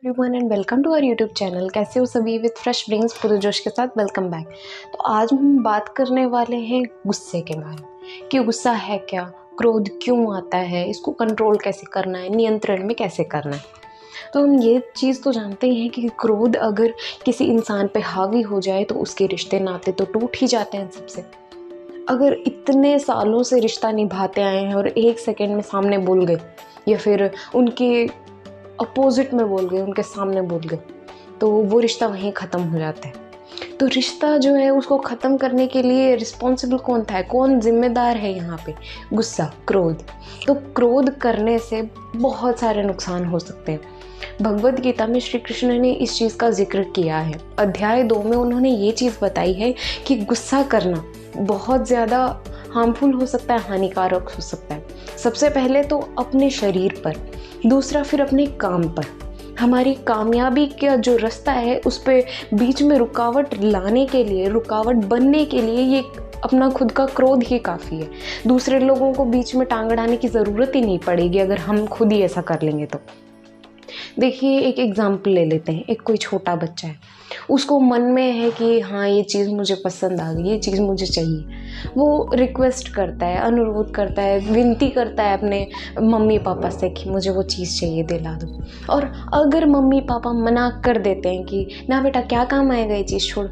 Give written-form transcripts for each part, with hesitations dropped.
Everyone and welcome to our YouTube channel. कैसे हो सभी? विद फ्रेश ब्रेन्स पूरे जोश के साथ वेलकम बैक। तो आज हम बात करने वाले हैं गुस्से के बारे में कि गुस्सा है क्या, क्रोध क्यों आता है, इसको कंट्रोल कैसे करना है, नियंत्रण में कैसे करना है। तो हम ये चीज़ तो जानते ही हैं कि क्रोध अगर किसी इंसान पे हावी हो जाए तो उसके रिश्ते नाते तो टूट ही जाते हैं सबसे। अगर इतने सालों से रिश्ता निभाते आए हैं और एक सेकंड में सामने बोल गए या फिर उनके अपोजिट में बोल गए, उनके सामने बोल गए, तो वो रिश्ता वहीं ख़त्म हो जाता है। तो रिश्ता जो है उसको ख़त्म करने के लिए रिस्पॉन्सिबल कौन था, कौन जिम्मेदार है यहाँ पे? गुस्सा, क्रोध। तो क्रोध करने से बहुत सारे नुकसान हो सकते हैं। भगवद गीता में श्री कृष्ण ने इस चीज़ का जिक्र किया है। अध्याय 2 में उन्होंने ये चीज़ बताई है कि गुस्सा करना बहुत ज़्यादा हार्मफुल हो सकता है, हानिकारक हो सकता है। सबसे पहले तो अपने शरीर पर, दूसरा फिर अपने काम पर। हमारी कामयाबी का जो रास्ता है उस पे बीच में रुकावट लाने के लिए, रुकावट बनने के लिए ये अपना खुद का क्रोध ही काफ़ी है। दूसरे लोगों को बीच में टांग अड़ाने की ज़रूरत ही नहीं पड़ेगी अगर हम खुद ही ऐसा कर लेंगे तो। देखिए, एक एग्जाम्पल ले लेते हैं। एक कोई छोटा बच्चा है, उसको मन में है कि हाँ ये चीज़ मुझे पसंद आ गई, ये चीज़ मुझे चाहिए। वो रिक्वेस्ट करता है, अनुरोध करता है, विनती करता है अपने मम्मी पापा से कि मुझे वो चीज़ चाहिए, दिला दो। और अगर मम्मी पापा मना कर देते हैं कि ना बेटा क्या काम आएगा ये चीज़, छोड़,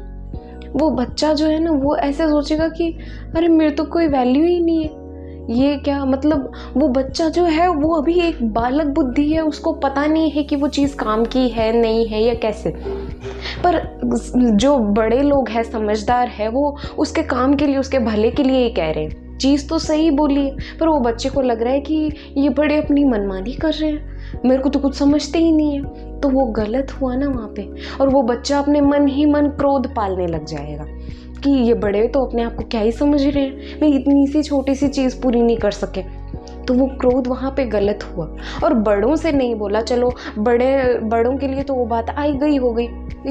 वो बच्चा जो है ना वो ऐसे सोचेगा कि अरे मेरे तो कोई वैल्यू ही नहीं है, ये क्या मतलब। वो बच्चा जो है वो अभी एक बालक बुद्धि है, उसको पता नहीं है कि वो चीज़ काम की है नहीं है या कैसे। पर जो बड़े लोग हैं, समझदार है, वो उसके काम के लिए, उसके भले के लिए ही कह रहे हैं। चीज़ तो सही बोली है, पर वो बच्चे को लग रहा है कि ये बड़े अपनी मनमानी कर रहे हैं, मेरे को तो कुछ समझते ही नहीं है। तो वो गलत हुआ ना वहाँ पे। और वो बच्चा अपने मन ही मन क्रोध पालने लग जाएगा कि ये बड़े तो अपने आप को क्या ही समझ रहे हैं, मैं इतनी सी छोटी सी चीज़ पूरी नहीं कर सके। तो वो क्रोध वहाँ पे गलत हुआ। और बड़ों से नहीं बोला, चलो बड़ों के लिए तो वो बात आई गई हो गई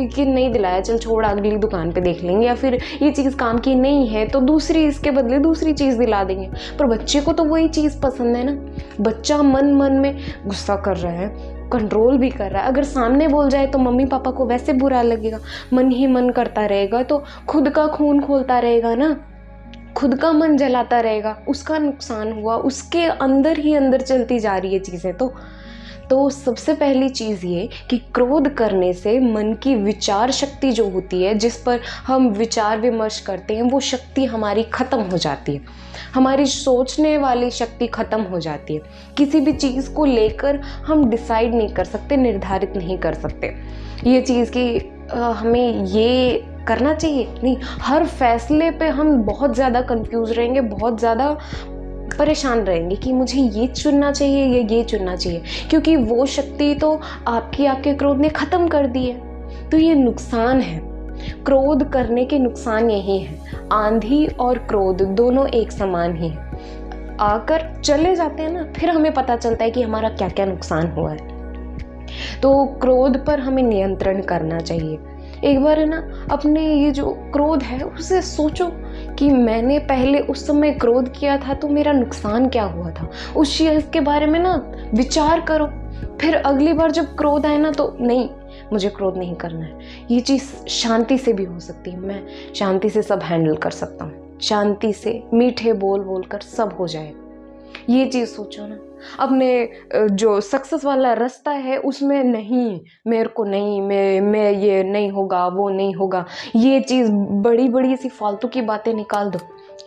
कि नहीं दिलाया, चल छोड़, अगली दुकान पे देख लेंगे, या फिर ये चीज़ काम की नहीं है तो दूसरी, इसके बदले दूसरी चीज़ दिला देंगे। पर बच्चे को तो वही चीज़ पसंद है ना। बच्चा मन मन में गुस्सा कर रहा है, कंट्रोल भी कर रहा है। अगर सामने बोल जाए तो मम्मी पापा को वैसे बुरा लगेगा, मन ही मन करता रहेगा, तो खुद का खून खोलता रहेगा ना, खुद का मन जलाता रहेगा, उसका नुकसान हुआ, उसके अंदर ही अंदर चलती जा रही है चीज़ें। तो सबसे पहली चीज़ ये कि क्रोध करने से मन की विचार शक्ति जो होती है, जिस पर हम विचार विमर्श करते हैं, वो शक्ति हमारी ख़त्म हो जाती है। हमारी सोचने वाली शक्ति ख़त्म हो जाती है। किसी भी चीज़ को लेकर हम डिसाइड नहीं कर सकते, निर्धारित नहीं कर सकते ये चीज़ कि हमें ये करना चाहिए, नहीं। हर फैसले पे हम बहुत ज़्यादा कंफ्यूज रहेंगे, बहुत ज़्यादा परेशान रहेंगे कि मुझे ये चुनना चाहिए या ये चुनना चाहिए, क्योंकि वो शक्ति तो आपके क्रोध ने ख़त्म कर दी है। तो ये नुकसान है, क्रोध करने के नुकसान यही है। आंधी और क्रोध दोनों एक समान ही है, आकर चले जाते हैं ना, फिर हमें पता चलता है कि हमारा क्या क्या नुकसान हुआ है। तो क्रोध पर हमें नियंत्रण करना चाहिए। एक बार है ना, अपने ये जो क्रोध है उसे सोचो कि मैंने पहले उस समय क्रोध किया था तो मेरा नुकसान क्या हुआ था, उस चीज़ के बारे में ना विचार करो। फिर अगली बार जब क्रोध आए ना तो नहीं, मुझे क्रोध नहीं करना है, ये चीज़ शांति से भी हो सकती है, मैं शांति से सब हैंडल कर सकता हूँ, शांति से मीठे बोल बोल कर सब हो जाएगा। ये चीज़ सोचो ना। अपने जो सक्सेस वाला रास्ता है उसमें नहीं, मेरे को नहीं, मैं ये नहीं होगा, वो नहीं होगा, ये चीज़ बड़ी बड़ी ऐसी फालतू की बातें निकाल दो।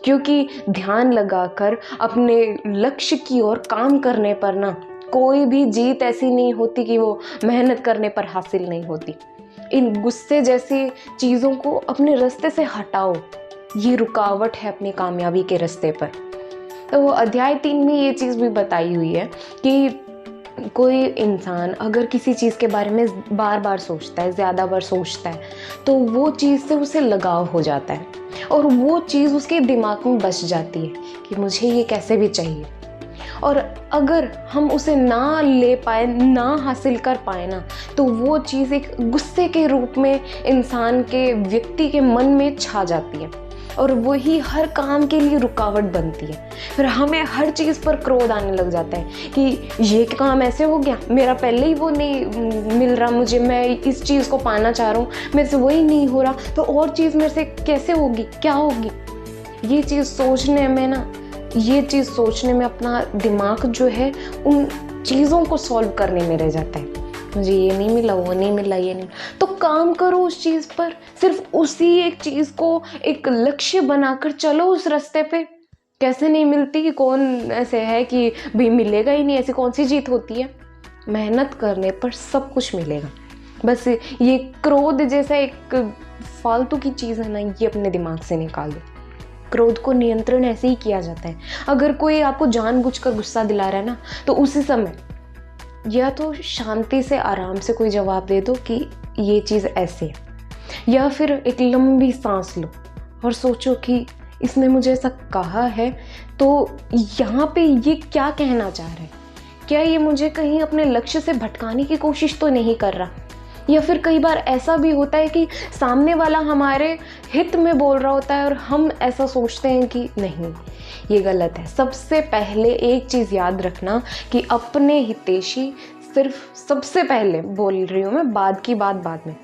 क्योंकि ध्यान लगाकर अपने लक्ष्य की ओर काम करने पर ना कोई भी जीत ऐसी नहीं होती कि वो मेहनत करने पर हासिल नहीं होती। इन गुस्से जैसी चीज़ों को अपने रास्ते से हटाओ, ये रुकावट है अपनी कामयाबी के रास्ते पर। तो अध्याय 3 में ये चीज़ भी बताई हुई है कि कोई इंसान अगर किसी चीज़ के बारे में बार बार सोचता है, ज़्यादा बार सोचता है, तो वो चीज़ से उसे लगाव हो जाता है और वो चीज़ उसके दिमाग में बस जाती है कि मुझे ये कैसे भी चाहिए। और अगर हम उसे ना ले पाए, ना हासिल कर पाए ना, तो वो चीज़ एक गुस्से के रूप में इंसान के, व्यक्ति के मन में छा जाती है और वही हर काम के लिए रुकावट बनती है। फिर हमें हर चीज़ पर क्रोध आने लग जाता है कि ये काम ऐसे हो गया, मेरा पहले ही वो नहीं मिल रहा मुझे, मैं इस चीज़ को पाना चाह रहा हूँ, मेरे से वही नहीं हो रहा, तो और चीज़ मेरे से कैसे होगी, क्या होगी। ये चीज़ सोचने में अपना दिमाग जो है उन चीज़ों को सॉल्व करने में रह जाता है। मुझे ये नहीं मिला, वो नहीं मिला, ये नहीं, तो काम करो उस चीज़ पर, सिर्फ उसी एक चीज़ को एक लक्ष्य बनाकर चलो उस रास्ते पे। कैसे नहीं मिलती, कि कौन ऐसे है कि भाई मिलेगा ही नहीं, ऐसी कौन सी जीत होती है। मेहनत करने पर सब कुछ मिलेगा। बस ये क्रोध जैसा एक फालतू की चीज़ है ना, ये अपने दिमाग से निकाल दो। क्रोध को नियंत्रण ऐसे ही किया जाता है। अगर कोई आपको जानबूझकर गुस्सा दिला रहा है ना, तो उसी समय या तो शांति से आराम से कोई जवाब दे दो कि ये चीज़ ऐसे है, या फिर एक लंबी सांस लो और सोचो कि इसने मुझे ऐसा कहा है तो यहाँ पे ये क्या कहना चाह रहा है। क्या ये मुझे कहीं अपने लक्ष्य से भटकाने की कोशिश तो नहीं कर रहा। या फिर कई बार ऐसा भी होता है कि सामने वाला हमारे हित में बोल रहा होता है और हम ऐसा सोचते हैं कि नहीं, ये गलत है। सबसे पहले एक चीज़ याद रखना कि अपने हितैषी सिर्फ, सबसे पहले बोल रही हूँ मैं, बाद की बात बाद में,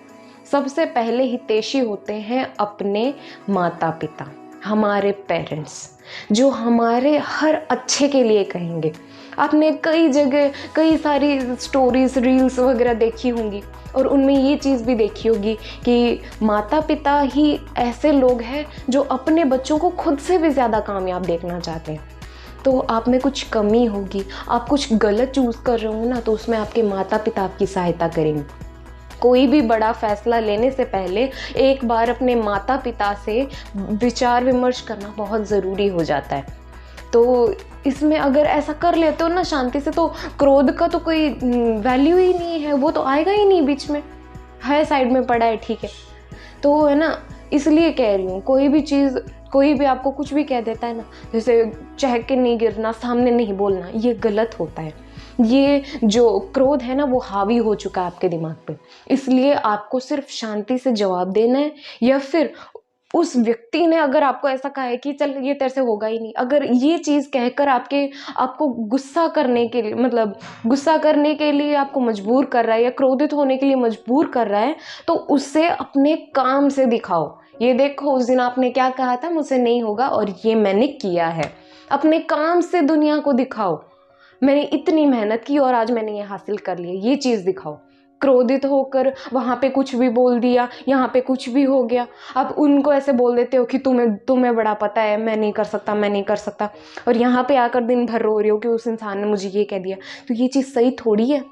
सबसे पहले हितैषी होते हैं अपने माता पिता, हमारे पेरेंट्स, जो हमारे हर अच्छे के लिए कहेंगे। आपने कई जगह कई सारी स्टोरीज, रील्स वगैरह देखी होंगी और उनमें ये चीज़ भी देखी होगी कि माता पिता ही ऐसे लोग हैं जो अपने बच्चों को खुद से भी ज़्यादा कामयाब देखना चाहते हैं। तो आप में कुछ कमी होगी, आप कुछ गलत चूज़ कर रहे हो ना, तो उसमें आपके माता पिता आपकी सहायता करेंगे। कोई भी बड़ा फैसला लेने से पहले एक बार अपने माता पिता से विचार विमर्श करना बहुत ज़रूरी हो जाता है। तो इसमें अगर ऐसा कर लेते हो ना शांति से, तो क्रोध का तो कोई वैल्यू ही नहीं है, वो तो आएगा ही नहीं, बीच में है, साइड में पड़ा है, ठीक है। तो है ना, इसलिए कह रही हूँ, कोई भी चीज़, कोई भी आपको कुछ भी कह देता है ना, जैसे चहक के नहीं गिरना, सामने नहीं बोलना, ये गलत होता है। ये जो क्रोध है ना, वो हावी हो चुका है आपके दिमाग पे। इसलिए आपको सिर्फ शांति से जवाब देना है, या फिर उस व्यक्ति ने अगर आपको ऐसा कहा है कि चल ये तेरे से होगा ही नहीं, अगर ये चीज़ कहकर आपको गुस्सा करने के लिए, मतलब गुस्सा करने के लिए आपको मजबूर कर रहा है या क्रोधित होने के लिए मजबूर कर रहा है, तो उससे अपने काम से दिखाओ। ये देखो, उस दिन आपने क्या कहा था, मुझसे नहीं होगा और ये मैंने किया है। अपने काम से दुनिया को दिखाओ, मैंने इतनी मेहनत की और आज मैंने ये हासिल कर लिया, ये चीज़ दिखाओ। क्रोधित होकर वहाँ पे कुछ भी बोल दिया, यहाँ पे कुछ भी हो गया, आप उनको ऐसे बोल देते हो कि तुम्हें बड़ा पता है, मैं नहीं कर सकता, और यहाँ पे आकर दिन भर रो रही हो कि उस इंसान ने मुझे ये कह दिया। तो ये चीज़ सही थोड़ी है।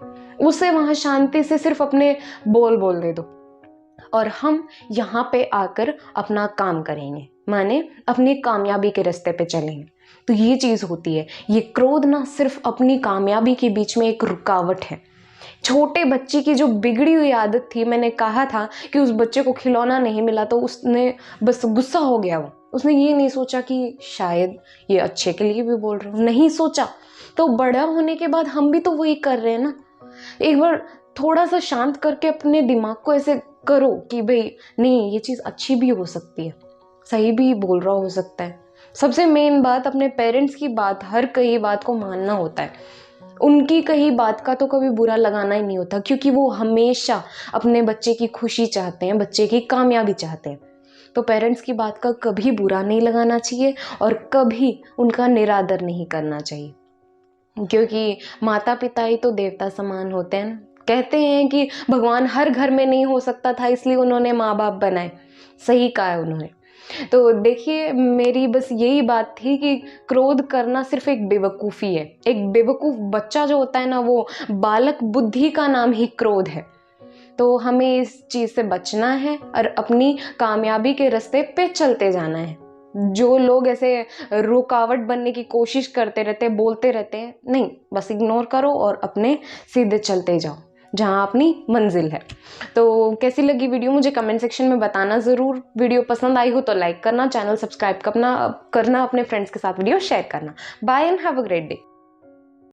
उसे वहाँ शांति से सिर्फ अपने बोल दे दो और हम यहाँ पे आकर अपना काम करेंगे, माने अपनी कामयाबी के रास्ते पे चलेंगे। तो ये चीज़ होती है। ये क्रोध ना सिर्फ अपनी कामयाबी के बीच में एक रुकावट है। छोटे बच्चे की जो बिगड़ी हुई आदत थी, मैंने कहा था कि उस बच्चे को खिलौना नहीं मिला तो उसने बस गुस्सा हो गया। उसने ये नहीं सोचा कि शायद ये अच्छे के लिए भी बोल रहे हो, नहीं सोचा। तो बड़ा होने के बाद हम भी तो वही कर रहे हैं ना। एक बार थोड़ा सा शांत करके अपने दिमाग को ऐसे करो कि भाई नहीं, ये चीज़ अच्छी भी हो सकती है, सही भी बोल रहा हो सकता है। सबसे मेन बात, अपने पेरेंट्स की बात, हर कई बात को मानना होता है। उनकी कही बात का तो कभी बुरा लगाना ही नहीं होता, क्योंकि वो हमेशा अपने बच्चे की खुशी चाहते हैं, बच्चे की कामयाबी चाहते हैं। तो पेरेंट्स की बात का कभी बुरा नहीं लगाना चाहिए और कभी उनका निरादर नहीं करना चाहिए, क्योंकि माता पिता ही तो देवता समान होते हैं। कहते हैं कि भगवान हर घर में नहीं हो सकता था, इसलिए उन्होंने माँ बाप बनाए। सही कहा है उन्होंने। तो देखिए, मेरी बस यही बात थी कि क्रोध करना सिर्फ एक बेवकूफ़ी है। एक बेवकूफ़ बच्चा जो होता है ना, वो बालक बुद्धि का नाम ही क्रोध है। तो हमें इस चीज़ से बचना है और अपनी कामयाबी के रास्ते पे चलते जाना है। जो लोग ऐसे रुकावट बनने की कोशिश करते रहते हैं, बोलते रहते हैं, नहीं, बस इग्नोर करो और अपने सीधे चलते जाओ जहाँ अपनी मंजिल है। तो कैसी लगी वीडियो मुझे कमेंट सेक्शन में बताना ज़रूर। वीडियो पसंद आई हो तो लाइक करना, चैनल सब्सक्राइब करना, अपने फ्रेंड्स के साथ वीडियो शेयर करना। Bye and have a great day.